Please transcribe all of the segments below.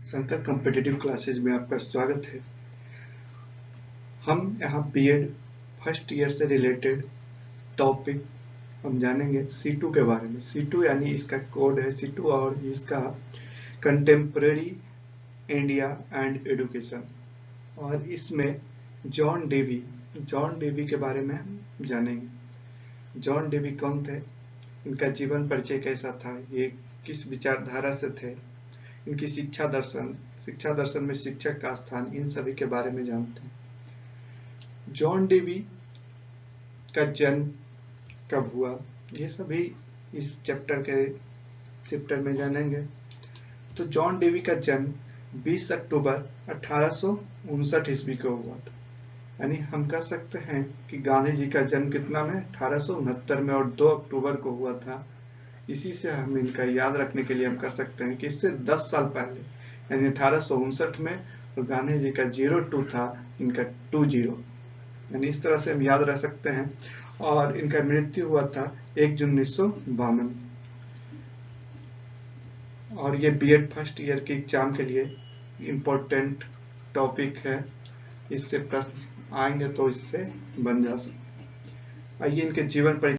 Shankar competitive classes में आपका स्वागत है। हम यहाँ बीएड फर्स्ट ईयर से रिलेटेड टॉपिक हम जानेंगे C2 के बारे में। C2 यानी इसका कोड है C2 और इसका कंटेम्परेरी इंडिया एंड एडुकेशन। और इसमें जॉन डेवी के बारे में हम जानेंगे। जॉन डेवी कौन थे, इनका जीवन परिचय कैसा था, ये किस विचारधारा से थे, इनकी शिक्षा दर्शन में शिक्षक का स्थान, इन सभी के बारे में जानते हैं। जॉन डेवी का जन्म कब हुआ, ये सभी इस चैप्टर में जानेंगे। तो जॉन डेवी का जन्म 20 अक्टूबर 1859 ईस्वी को हुआ था। यानी हम कह सकते हैं कि गांधी जी का जन्म कितना में 1869 में और 2 अक्टूबर को हुआ था। इसी से हम इनका याद रखने के लिए हम कर सकते हैं कि इससे 10 साल पहले यानी 1859 में, और गांधी जी का 02 था, इनका 20, यानी इस तरह से हम याद रख सकते हैं। और इनका मृत्यु हुआ था 1 जून 1952। और ये बीएड फर्स्ट ईयर के एग्जाम के लिए इम्पोर्टेंट टॉपिक है, इससे प्रश्न आएंगे तो इससे बन जा सकते। आइए इनके जीवन परिचय।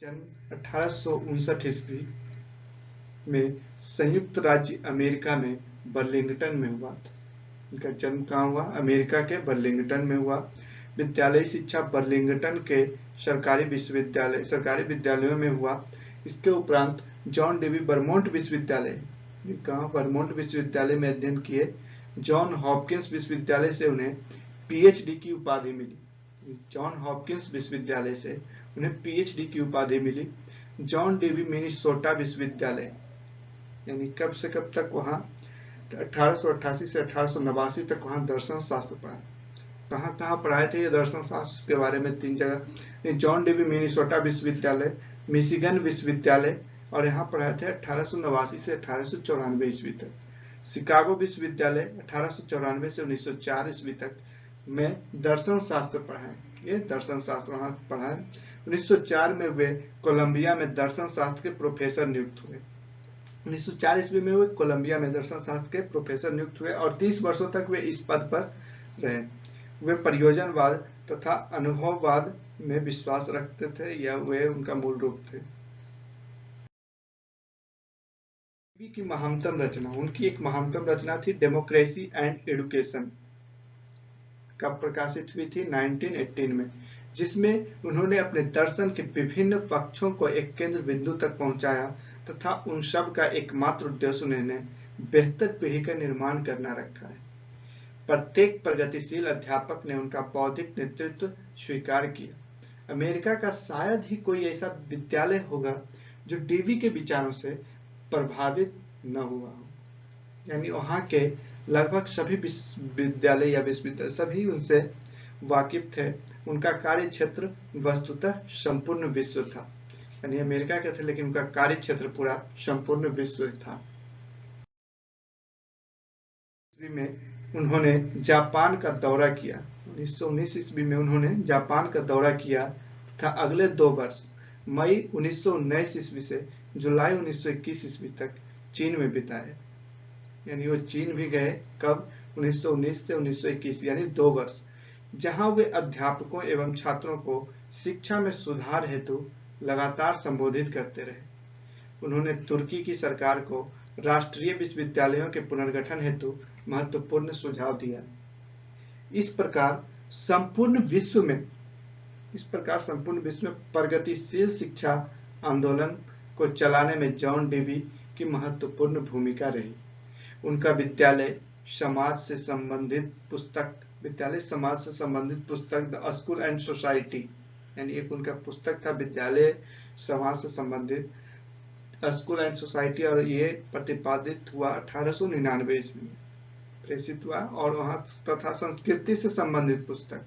जन्म 1859 ईस्वी में संयुक्त राज्य अमेरिका में बर्लिंगटन में हुआ था। इनका जन्म कहाँ हुआ, अमेरिका के बर्लिंगटन में हुआ। विद्यालयी शिक्षा बर्लिंगटन के सरकारी विद्यालयों में हुआ। इसके उपरांत जॉन डेवी वर्मोंट विश्वविद्यालय में अध्ययन किए। जॉन हॉपकिंस विश्वविद्यालय से उन्हें पीएचडी की उपाधि मिली। जॉन हॉपकिंस विश्वविद्यालय से उन्हें पीएचडी की उपाधि मिली। जॉन डेवी मिनेसोटा विश्वविद्यालय, यानी कब से कब तक वहां 1888 से 1889 तक वहां दर्शन शास्त्र पढ़ा। कहाँ पढ़ाए थे ये दर्शन शास्त्र के बारे में 3 जगह। जॉन डेवी मिनेसोटा विश्वविद्यालय, मिशिगन विश्वविद्यालय, और यहाँ पढ़ाए थे 1889 से 1894 ईस्वी तक। शिकागो विश्वविद्यालय 1894 से 1904 ईस्वी तक में दर्शन शास्त्र पढ़ाए। ये दर्शन शास्त्र वहां पढ़ाए। 1904 में वे कोलंबिया में दर्शन शास्त्र के प्रोफेसर नियुक्त हुए। 1904 ईस्वी में वे कोलंबिया में दर्शन शास्त्र के प्रोफेसर नियुक्त हुए और 30 वर्षों तक वे इस पद पर रहे। वे प्रयोजनवाद तथा अनुभववाद में विश्वास रखते थे, या वे उनका मूल रूप थे। की महानतम रचना, उनकी एक महानतम रचना थी डेमोक्रेसी एंड एडुकेशन, कब प्रकाशित हुई थी 1918 में, जिसमें उन्होंने अपने दर्शन के विभिन्न पक्षों को एक केंद्र बिंदु तक पहुंचाया तथा उन सब का एकमात्र उद्देश्य उन्हें बेहतर पीढ़ी का निर्माण करना रखा है। प्रत्येक प्रगतिशील अध्यापक ने उनका बौद्धिक नेतृत्व स्वीकार किया। अमेरिका का शायद ही कोई ऐसा विद्यालय होगा जो डेवी के विचारों से प्रभावित न हुआ हो। यानी वहां के लगभग सभी विद्यालय या विश्वविद्यालय सभी उनसे वाकिफ थे। उनका कार्य क्षेत्र वस्तुतः संपूर्ण विश्व था। यानी अमेरिका के थे लेकिन उनका कार्य क्षेत्र पूरा संपूर्ण विश्व था। में उन्होंने जापान का दौरा किया। 1919 ईस्वी में उन्होंने जापान का दौरा किया तथा अगले 2 वर्ष मई 1919 ईस्वी से जुलाई 1921 ईस्वी तक चीन में बिताए। यानी वो चीन भी गए, कब, 1919 से 1921, यानी 2 वर्ष, जहां वे अध्यापकों एवं छात्रों को शिक्षा में सुधार हेतु लगातार संबोधित करते रहे। उन्होंने तुर्की की सरकार को राष्ट्रीय विश्वविद्यालयों के पुनर्गठन हेतु महत्वपूर्ण सुझाव दिया। इस प्रकार संपूर्ण विश्व में प्रगतिशील शिक्षा आंदोलन को चलाने में जॉन डेवी की महत्वपूर्ण भूमिका रही। उनका विद्यालय समाज से संबंधित पुस्तक द स्कूल एंड सोसाइटी, यानी एक उनका पुस्तक था विद्यालय समाज से संबंधित, स्कूल एंड सोसाइटी, और ये प्रतिपादित हुआ 1899 ईस्वी में प्रेषित हुआ। और वहां तथा संस्कृति से संबंधित पुस्तक,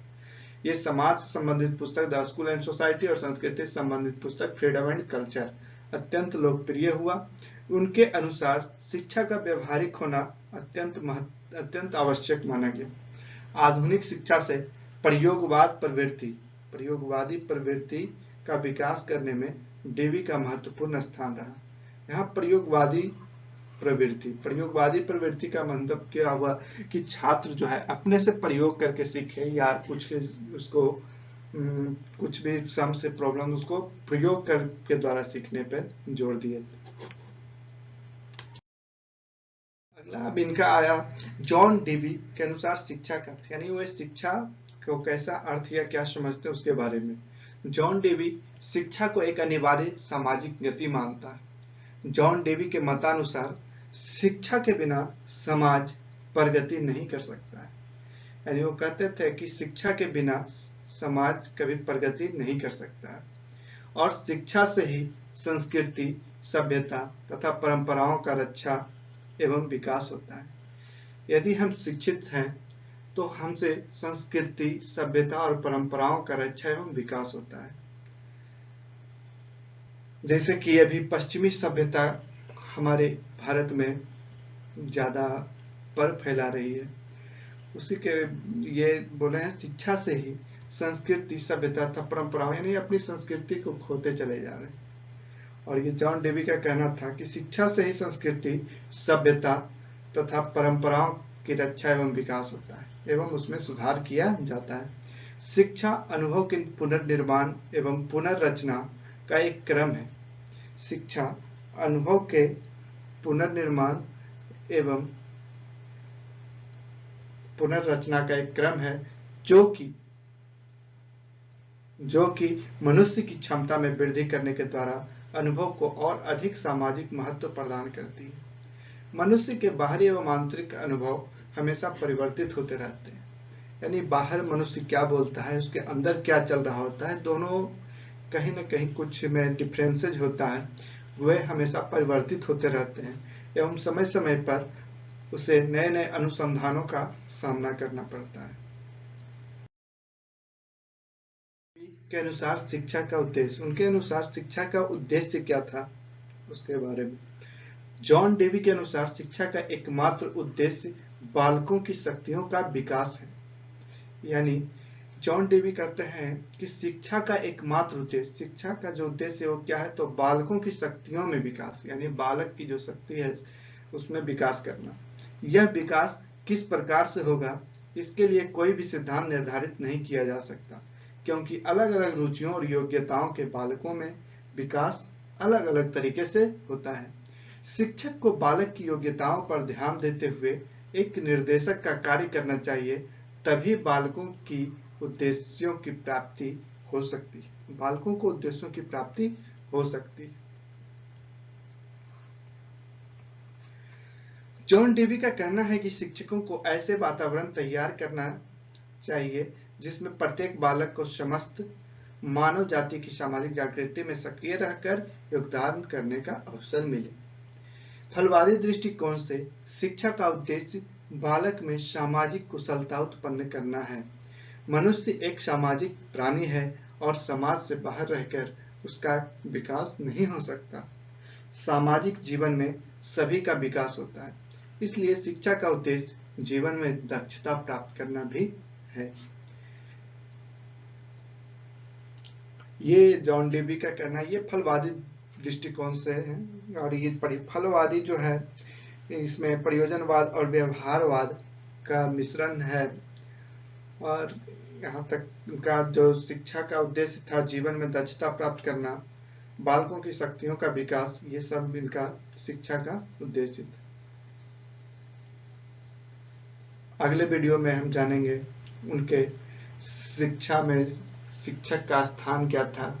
ये समाज से संबंधित पुस्तक द स्कूल एंड सोसाइटी और संस्कृति से संबंधित पुस्तक फ्रीडम एंड कल्चर अत्यंत लोकप्रिय हुआ। उनके अनुसार शिक्षा का व्यवहारिक होना अत्यंत आवश्यक माना गया। आधुनिक शिक्षा से प्रयोगवादी प्रवृत्ति का विकास करने में डेवी का महत्वपूर्ण स्थान रहा। यहाँ प्रयोगवादी प्रवृत्ति का मतलब क्या हुआ कि छात्र जो है अपने से प्रयोग करके सीखे, या कुछ उसको कुछ भी सम से प्रॉब्लम उसको प्रयोग के द्वारा सीखने पर जोर दिए। अगला अब इनका आया जॉन डेवी के अनुसार शिक्षा का अर्थ, यानी वो शिक्षा को कैसा अर्थ या क्या समझते हैं उसके बारे में। जॉन डेवी शिक्षा को एक अनिवार्य सामाजिक गति मानता है। जॉन डेवी के मतानुसार शिक्षा के बिना समाज प्रगति नहीं कर सकता है। यानी वो कहते थे कि शिक्षा के बिना समाज कभी प्रगति नहीं कर सकता है, और शिक्षा से ही संस्कृति, सभ्यता तथा परंपराओं का रक्षा एवं विकास होता है। यदि हम शिक्षित हैं तो हमसे संस्कृति, सभ्यता और परंपराओं का रक्षा एवं विकास होता है। जैसे कि अभी पश्चिमी सभ्यता हमारे भारत में ज्यादा पर फैला रही है, उसी के ये बोले हैं शिक्षा से ही संस्कृति, सभ्यता तथा परंपराओं, यानी अपनी संस्कृति को खोते चले जा रहे हैं। और ये जॉन डेवी का कहना था कि शिक्षा से ही संस्कृति, सभ्यता तथा परंपराओं की रक्षा एवं विकास होता है एवं उसमें सुधार किया जाता है। शिक्षा अनुभव के पुनर्निर्माण एवं पुनर्रचना का एक क्रम है। शिक्षा अनुभव के पुनर्निर्माण एवं पुनर्रचना का एक क्रम है जो कि मनुष्य की क्षमता में वृद्धि करने के द्वारा अनुभव को और अधिक सामाजिक महत्व प्रदान करती है। मनुष्य के बाहरी एवं आंतरिक अनुभव हमेशा परिवर्तित होते रहते हैं, यानी बाहर मनुष्य क्या बोलता है, उसके अंदर क्या चल रहा होता है, दोनों कहीं न कहीं कुछ में डिफरेंसेज होता है, वे हमेशा परिवर्तित होते रहते हैं एवं समय समय पर उसे नए नए अनुसंधानों का सामना करना पड़ता है। के अनुसार शिक्षा का उद्देश्य, उनके अनुसार शिक्षा का उद्देश्य क्या था उसके बारे में। जॉन डेवी के अनुसार शिक्षा का एकमात्र उद्देश्य बालकों की शक्तियों का विकास है। यानी जॉन डेवी कहते हैं कि शिक्षा का एकमात्र उद्देश्य, शिक्षा का जो उद्देश्य है वो क्या है, तो बालकों की शक्तियों में विकास, यानी बालक की जो शक्ति है उसमें विकास करना। यह विकास किस प्रकार से होगा, इसके लिए कोई भी सिद्धांत निर्धारित नहीं किया जा सकता, क्योंकि अलग अलग रुचियों और योग्यताओं के बालकों में विकास अलग अलग तरीके से होता है। शिक्षक को बालक की योग्यताओं पर ध्यान देते हुए एक निर्देशक का कार्य करना चाहिए, तभी बालकों की उद्देश्यों की प्राप्ति हो सकती है। बालकों को उद्देश्यों की प्राप्ति हो सकती है। जॉन डेवी का कहना है कि शिक्षकों को ऐसे वातावरण तैयार करना चाहिए जिसमें प्रत्येक बालक को समस्त मानव जाति की सामाजिक जागृति में सक्रिय रहकर योगदान करने का अवसर मिले। फलवादी दृष्टिकोण से शिक्षा का उद्देश्य बालक में सामाजिक कुशलता उत्पन्न करना है। मनुष्य एक सामाजिक प्राणी है और समाज से बाहर रहकर उसका विकास नहीं हो सकता। सामाजिक जीवन में सभी का विकास होता है, इसलिए शिक्षा का उद्देश्य जीवन में दक्षता प्राप्त करना भी है। ये जॉन डेवी का कहना है, ये फलवादी दृष्टिकोण से है। और ये फलवादी जो है इसमें प्रयोजनवाद और व्यवहारवाद का मिश्रण है। और यहाँ तक का जो शिक्षा का उद्देश्य था जीवन में दक्षता प्राप्त करना, बालकों की शक्तियों का विकास, ये सब इनका शिक्षा का उद्देश्य था। अगले वीडियो में हम जानेंगे उनके शिक्षा में शिक्षक का स्थान क्या था,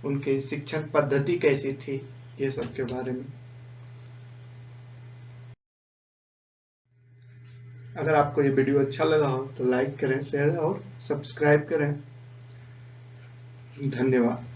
उनकी शिक्षण पद्धति कैसी थी, ये सब के बारे में। अगर आपको ये वीडियो अच्छा लगा हो तो लाइक करें, शेयर और सब्सक्राइब करें। धन्यवाद।